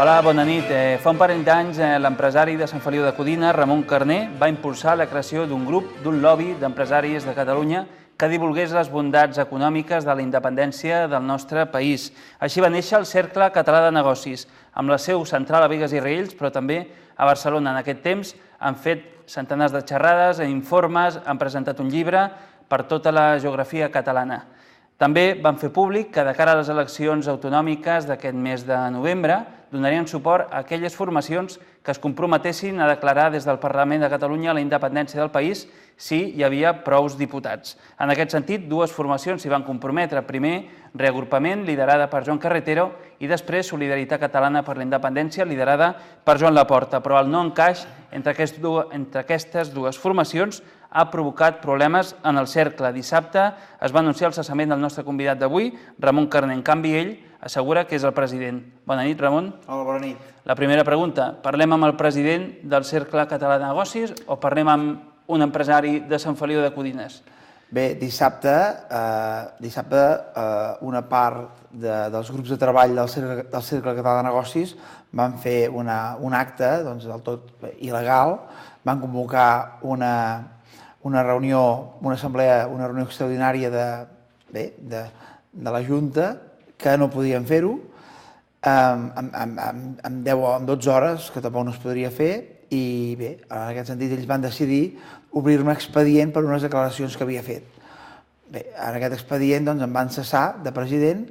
Hola, bona nit. Fa un parell d'anys, l'empresari de Sant Feliu de Codines, Ramon Carner, va impulsar la creació d'un grup, d'un lobby d'empresaris de Catalunya que divulgués les bondats econòmiques de la independència del nostre país. Així va néixer el Cercle Català de Negocis, amb la seu central a Bigues i Riells, però també a Barcelona. En aquest temps han fet centenars de xerrades, informes, han presentat un llibre per tota la geografia catalana. També van fer públic que de cara a les eleccions autonòmiques d'aquest mes de novembre donarien suport a aquelles formacions que es comprometessin a declarar des del Parlament de Catalunya la independència del país si hi havia prous diputats. En aquest sentit, dues formacions s'hi van comprometre. Primer, Reagrupament, liderada per Joan Carretero, i després Solidaritat Catalana per la Independència, liderada per Joan Laporta. Però el no encaix entre aquestes dues formacions ha provocat problemes en el cercle. Dissabte es va anunciar el cessament del nostre convidat d'avui, Ramon Carner. En canvi, ell assegura que és el president. Bona nit, Ramon. Hola, bona nit. La primera pregunta, parlem amb el president del Cercle Català de Negocis o parlem amb un empresari de Sant Feliu de Codines? Bé, dissabte una part dels grups de treball del Cercle Català de Negocis van fer un acte del tot il·legal, van convocar una reunió, una assemblea, una reunió extraordinària de la Junta, que no podien fer-ho, en 12 hores, que tampoc no es podria fer, i bé, en aquest sentit ells van decidir obrir un expedient per unes declaracions que havia fet. Bé, en aquest expedient em van cessar de president,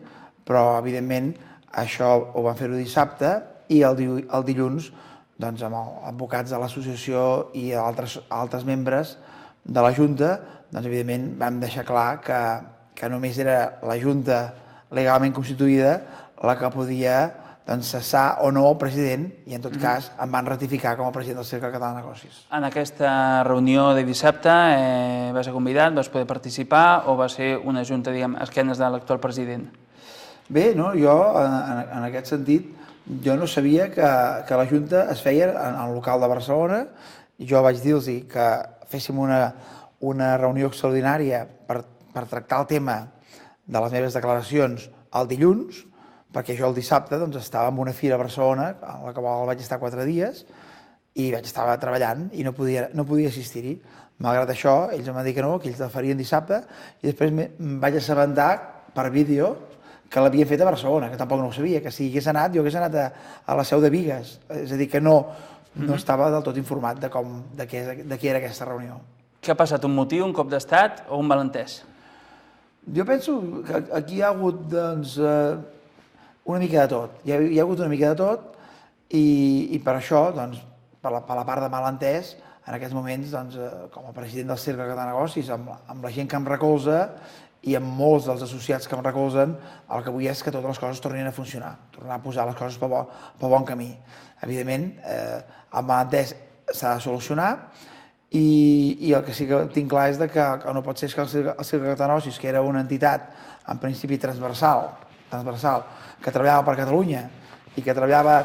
però evidentment això ho van fer-ho dissabte i el dilluns amb els advocats de l'associació i altres membres de la Junta, evidentment vam deixar clar que només era la Junta legalment constituïda la que podia cessar o no el president, i en tot cas em van ratificar com a president del Cercle Català de Negocis. En aquesta reunió de dissabte vas ser convidat, vas poder participar o va ser una junta, diguem, a esquenes de l'actual president? Bé, jo en aquest sentit jo no sabia que la Junta es feia en el local de Barcelona. Jo vaig dir-los que féssim una reunió extraordinària per tractar el tema de les meves declaracions el dilluns, perquè jo el dissabte estava en una fira a Barcelona, a la qual vaig estar 4 dies, i vaig estar treballant i no podia assistir-hi. Malgrat això, ells em van dir que no, que ells la farien dissabte, i després em vaig assabentar per vídeo que l'havien fet a Barcelona, que tampoc no ho sabia, que si jo hagués anat a la seu de Bigues. És a dir, que no estava del tot informat de què era aquesta reunió. Què ha passat? Un motiu, un cop d'estat o un malentès? Jo penso que aquí hi ha hagut una mica de tot. Hi ha hagut una mica de tot i per això, per la part de malentès, en aquests moments, com a president del Cercle Català de Negocis, amb la gent que em recolza i amb molts dels associats que em recolzen, el que vull és que totes les coses tornin a funcionar, tornar a posar les coses pel bon camí. Evidentment, el malentès s'ha de solucionar i el que sí que tinc clar és que no pot ser que el Cercle Català de Negocis, que era una entitat en principi transversal, que treballava per Catalunya i que treballava,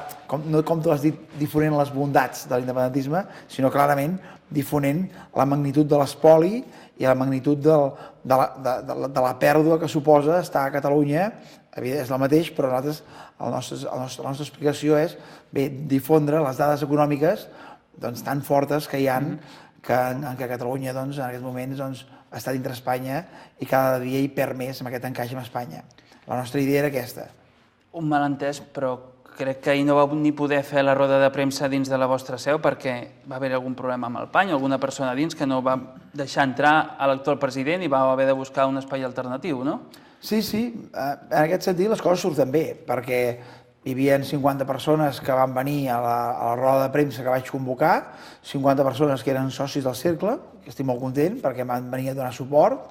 no com tu has dit, difonent les bondats de l'independentisme, sinó clarament difonent la magnitud de l'espoli i la magnitud de la pèrdua que suposa estar a Catalunya. És el mateix, però nosaltres, la nostra explicació és difondre les dades econòmiques tan fortes que hi ha que Catalunya en aquests moments està dintre Espanya i cada dia hi perd més amb aquest encaix amb Espanya. La nostra idea era aquesta. Un malentès, però crec que ahir no vau ni poder fer la roda de premsa dins de la vostra seu perquè va haver algun problema amb el pany, alguna persona dins que no va deixar entrar a l'actual president i va haver de buscar un espai alternatiu, no? Sí, en aquest sentit les coses surten bé, perquè hi havia 50 persones que van venir a la roda de premsa que vaig convocar, 50 persones que eren socis del Cercle, que estic molt content perquè van venir a donar suport,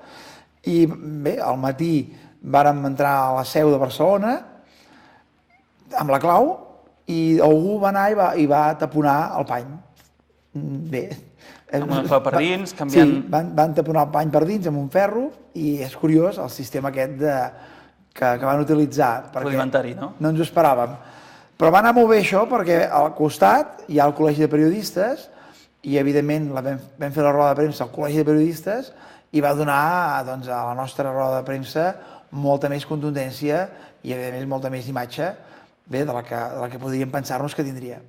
i bé, al matí vàrem entrar a la seu de Barcelona amb la clau i algú va anar i va taponar el pany. Bé. Amb una clau per dins, canviant... Sí, van taponar el pany per dins amb un ferro i és curiós el sistema aquest que van utilitzar. Rudimentari, no? No ens ho esperàvem. Però va anar molt bé això perquè al costat hi ha el Col·legi de Periodistes i evidentment vam fer la roda de premsa al Col·legi de Periodistes i va donar a la nostra roda de premsa molta més contundència i evidentment molta més imatge bé, de la que podríem pensar-nos que tindria.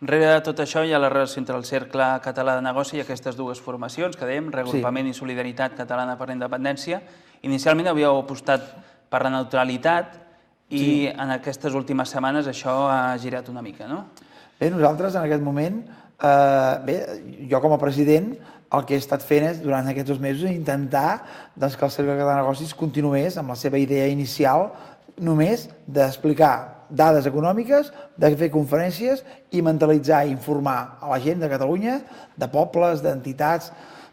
Darrere de tot això hi ha la relació entre el Cercle Català de Negoci i aquestes dues formacions que dèiem, Reagrupament i Solidaritat Catalana per la Independència. Inicialment havíeu apostat per la neutralitat i en aquestes últimes setmanes això ha girat una mica, no? Bé, nosaltres en aquest moment, jo com a president, el que he estat fent és, durant aquests 2 mesos, intentar que el Cercle Català de Negocis continués amb la seva idea inicial només d'explicar dades econòmiques, de fer conferències i mentalitzar i informar a la gent de Catalunya, de pobles, d'entitats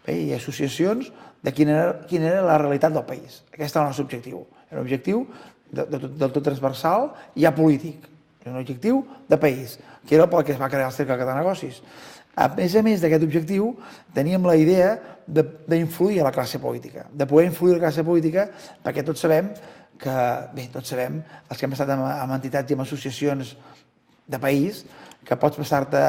i associacions, de quina era la realitat del país. Aquest era el nostre objectiu. Era un objectiu del tot transversal i apolític. Era un objectiu de país, que era pel que es va crear el Cercle Català de Negocis. A més d'aquest objectiu, teníem la idea d'influir a la classe política, de poder influir a la classe política, perquè tots sabem que, tots sabem, els que hem estat amb entitats i amb associacions de país, que pots passar-te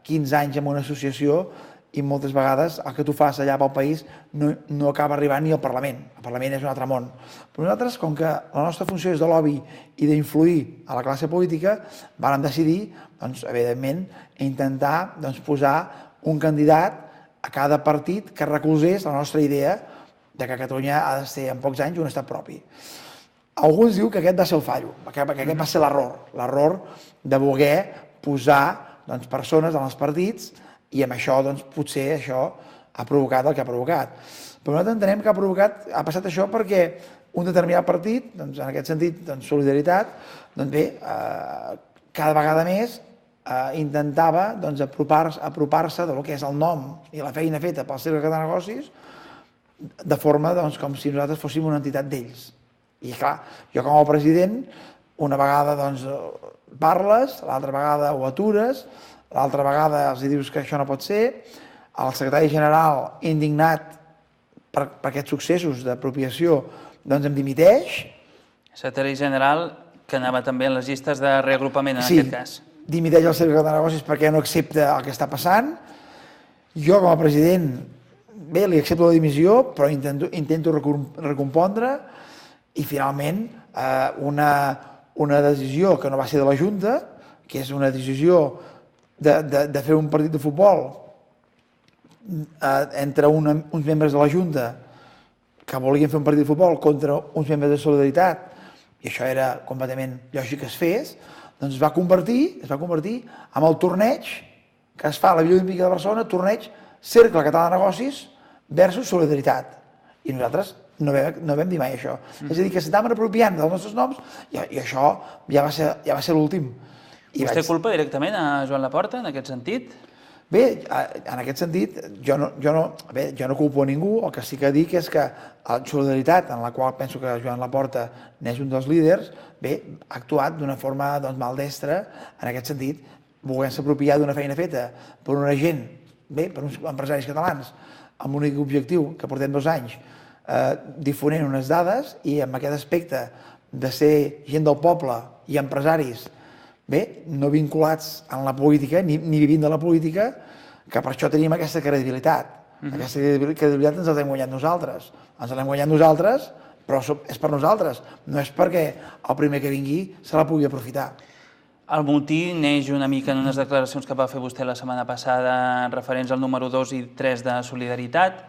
15 anys en una associació i moltes vegades el que tu fas allà pel país no acaba arribant ni al Parlament. El Parlament és un altre món. Però nosaltres, com que la nostra funció és de lobby i d'influir a la classe política, vam decidir, evidentment, intentar posar un candidat a cada partit que recolzés la nostra idea de que Catalunya ha de ser en pocs anys un estat propi. Alguns diuen que aquest va ser el fallo, que aquest va ser l'error de voler posar persones en els partits i amb això, potser això ha provocat el que ha provocat. Però nosaltres entenem que ha passat això perquè un determinat partit, en aquest sentit, Solidaritat, cada vegada més intentava apropar-se del que és el nom i la feina feta pel Cercle Català de Negocis de forma com si nosaltres fóssim una entitat d'ells. I clar, jo com a president, una vegada parles, l'altra vegada ho atures, l'altra vegada els dius que això no pot ser, el secretari general, indignat per aquests successos d'apropiació, em dimiteix. Secretari general que anava també en les llistes de reagrupament, en aquest cas. Sí, dimiteix el Cercle Català de Negocis perquè no accepta el que està passant. Jo com a president, li accepto la dimissió, però intento recompondre i finalment una decisió que no va ser de la Junta, que és una decisió de fer un partit de futbol entre uns membres de la Junta que volien fer un partit de futbol contra uns membres de Solidaritat, i això era completament lògic que es fes, es va convertir en el torneig que es fa a la Vila Olímpica de Barcelona, torneig Cercle Català de Negocis versus Solidaritat. I nosaltres no vam dir mai això. És a dir, que s'estaven apropiant dels nostres noms i això ja va ser l'últim. Vostè culpa directament a Joan Laporta en aquest sentit? Bé, en aquest sentit, jo no culpo a ningú, el que sí que dic és que la Solidaritat, en la qual penso que Joan Laporta n'és un dels líders, ha actuat d'una forma maldestra, en aquest sentit, volent-se apropiar d'una feina feta per una gent, per uns empresaris catalans, amb un únic objectiu, que portem 2 anys, difonent unes dades, i amb aquest aspecte de ser gent del poble i empresaris no vinculats en la política, ni vivint de la política, que per això tenim aquesta credibilitat. Aquesta credibilitat ens l'hem guanyat nosaltres. Ens l'hem guanyat nosaltres, però és per nosaltres, no és perquè el primer que vingui se la pugui aprofitar. El motí neix una mica en unes declaracions que va fer vostè la setmana passada referents al número 2 i 3 de Solidaritat,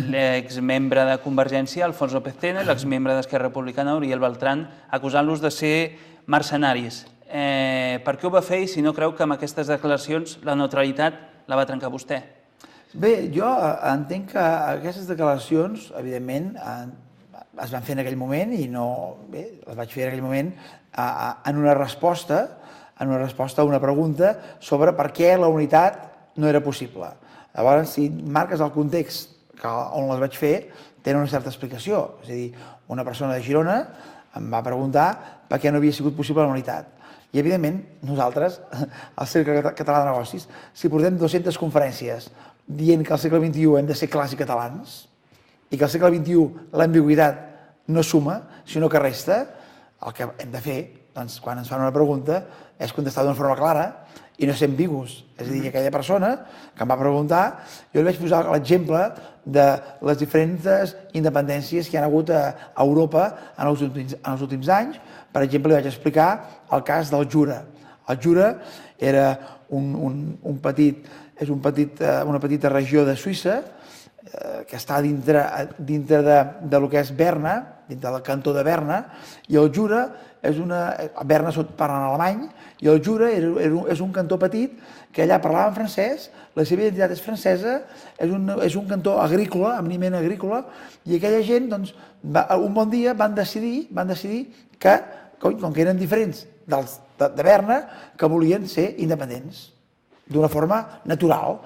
l'exmembre de Convergència, Alfons López Tena, i l'exmembre d'Esquerra Republicana, Uriel Beltrán, acusant-los de ser mercenaris. Per què ho va fer i si no creu que amb aquestes declaracions la neutralitat la va trencar vostè? Bé, jo entenc que aquestes declaracions, evidentment, es van fer en aquell moment i les vaig fer en aquell moment en una resposta a una pregunta sobre per què la unitat no era possible. Llavors, si marques el context on les vaig fer, tenen una certa explicació. És a dir, una persona de Girona em va preguntar per què no havia sigut possible la unitat. I, evidentment, nosaltres, al Cercle Català de Negocis, si portem 200 conferències dient que al segle XXI hem de ser clars i catalans i que al segle XXI l'ambigüitat no suma, sinó que resta, el que hem de fer, doncs, quan ens fan una pregunta, és contestar d'una forma clara i no ser ambigus. És a dir, aquella persona que em va preguntar, jo li vaig posar l'exemple de les diferents independències que hi ha hagut a Europa en els últims anys. Per exemple, li vaig explicar el cas del Jura. El Jura era una petita regió de Suïssa que està dintre de lo que és Berna, dintre del cantó de Berna, i el Jura Berna parla en alemany, i el Jura és un cantó petit que allà parlaven francès, la seva identitat és francesa, és un cantó agrícola, eminentment agrícola, i aquella gent, doncs, un bon dia van decidir que, com que eren diferents de Berna, que volien ser independents, d'una forma natural,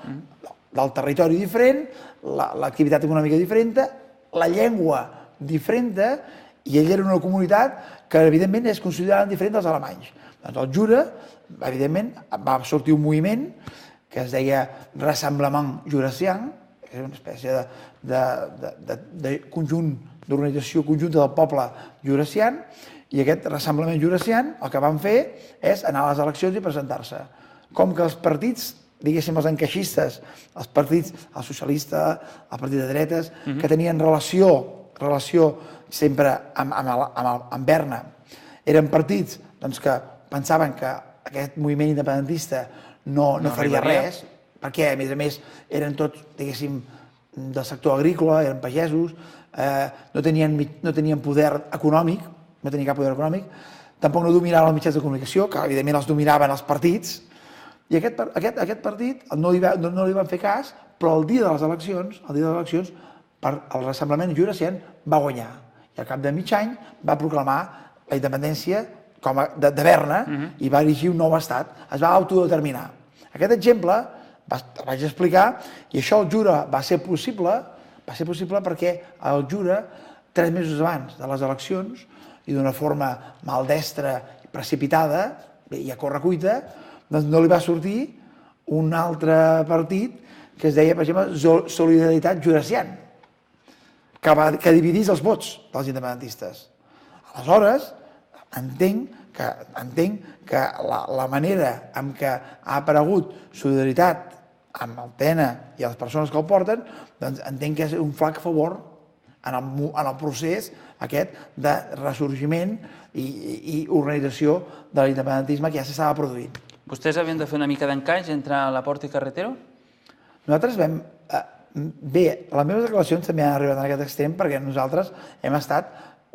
del territori diferent, l'activitat econòmica diferent, la llengua diferent, i ell era una comunitat que, evidentment, es consideraven diferent dels alemanys. Doncs el Jura, evidentment, va sortir un moviment que es deia Rassemblement Jurassien, que era una espècie de conjunt, d'organització conjunta del poble jurassian, i aquest Rassemblement Jurassien el que van fer és anar a les eleccions i presentar-se. Com que els partits, diguéssim, els encaixistes, els partits, el socialista, el partit de dretes, que tenien relació sempre amb Berna, eren partits que pensaven que aquest moviment independentista no faria res, perquè, a més, eren tots, diguéssim, del sector agrícola, eren pagesos, no tenien poder econòmic, no tenien cap poder econòmic, tampoc no dominaven els mitjans de comunicació, que evidentment els dominaven els partits, i aquest partit no li van fer cas, però el dia de les eleccions, el Rassemblement Jurassien va guanyar. I al cap de mig any va proclamar la independència de Berna i va erigir un nou estat. Es va autodeterminar. Aquest exemple el vaig explicar, i això el Jura va ser possible perquè el Jura, 3 mesos abans de les eleccions, i d'una forma maldestra i precipitada i a correcuita, doncs no li va sortir un altre partit que es deia, per exemple, Solidaritat Jurassian, que dividís els vots dels independentistes. Aleshores, entenc que la manera en què ha aparegut Solidaritat amb el TENA i les persones que el porten, doncs entenc que és un flac favor en el procés aquest de ressorgiment i organització de l'independentisme que ja s'estava produint. Vostès havien de fer una mica d'encaix entre Laporta i Carretero? Nosaltres vam... Bé, les meves declaracions també han arribat en aquest extrem perquè nosaltres hem estat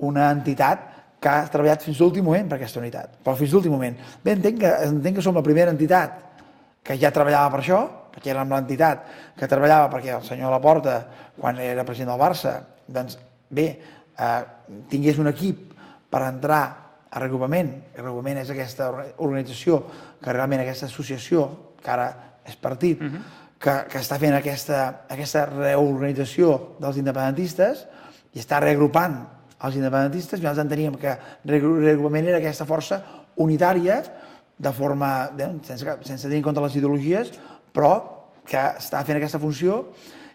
una entitat que ha treballat fins a l'últim moment per aquesta unitat, però fins a l'últim moment. Bé, entenc que som la primera entitat que ja treballava per això, perquè érem l'entitat que treballava perquè el senyor Laporta, quan era president del Barça, doncs bé, tingués un equip per entrar a Regrupament. Regrupament és aquesta organització, que realment aquesta associació, que ara és partit, que està fent aquesta reorganització dels independentistes i està reagrupant els independentistes. Nosaltres enteníem que Regrupament era aquesta força unitària, de forma, sense tenir en compte les ideologies, però que està fent aquesta funció,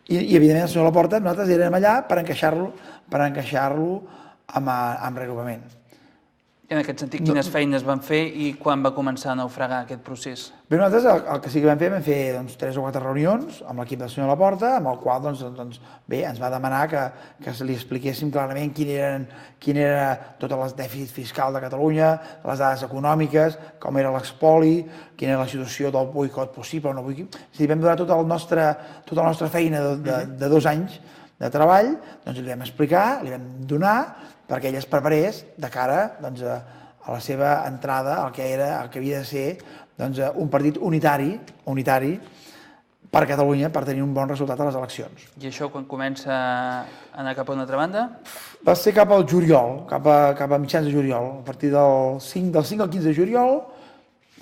i evidentment el senyor Laporta, nosaltres érem allà per encaixar-lo amb Regrupament. En aquest sentit, quines feines van fer i quan va començar a naufragar aquest procés? Bé, nosaltres el que sí que vam fer 3 o 4 reunions amb l'equip del senyor Laporta, amb el qual ens va demanar que li expliquéssim clarament quin era tot el dèficit fiscal de Catalunya, les dades econòmiques, com era l'expoli, quina era la situació del boicot possible o no boicot. És a dir, vam donar tota la nostra feina de 2 anys de treball, doncs li vam explicar, li vam donar, perquè ell es preparés de cara a la seva entrada al que havia de ser un partit unitari per Catalunya, per tenir un bon resultat a les eleccions. I això quan comença a anar cap a una altra banda? Va ser cap al juliol, cap a mitjans de juliol, a partir del 5 al 15 de juliol,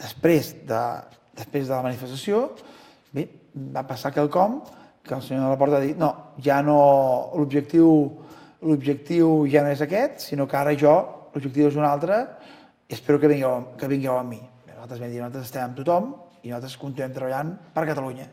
després de la manifestació, bé, va passar quelcom que el senyor Laporta ha dit, no, ja no, l'objectiu ja no és aquest, sinó que ara l'objectiu és un altre, i espero que vingueu amb mi. Nosaltres vam dir, nosaltres estem amb tothom i nosaltres continuem treballant per Catalunya.